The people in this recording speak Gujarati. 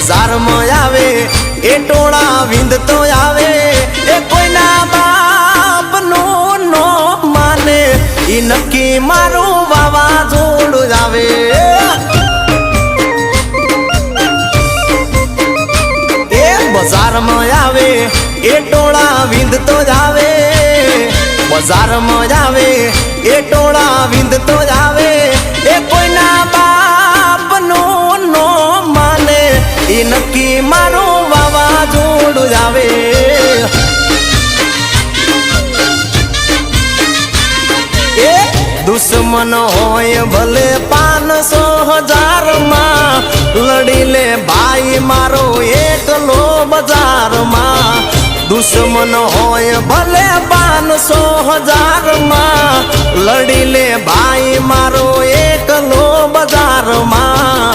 બજારમાં આવે એ ટોળા વિંધતો આવે એ કોઈના બાપનું નો માને ઈ નક્કી મારું વાવાઝોડું આવે એ બજારમાં આવે એ ટોળા વિંધતો જ આવે બજારમાં આવે એ ટોળા વિંધતો જ આવે એ કોઈના બાપનું નો માને ઈ નક્કી મારું વાવાઝોડું જ આવે એ દુશ્મન હોય ભલે 500,000 માં લડી લે ભાઈ મારો એકલો બજારમાં દુશ્મન હોય ભલે 500,000 માં લડી લે ભાઈ મારો એકલો બજારમાં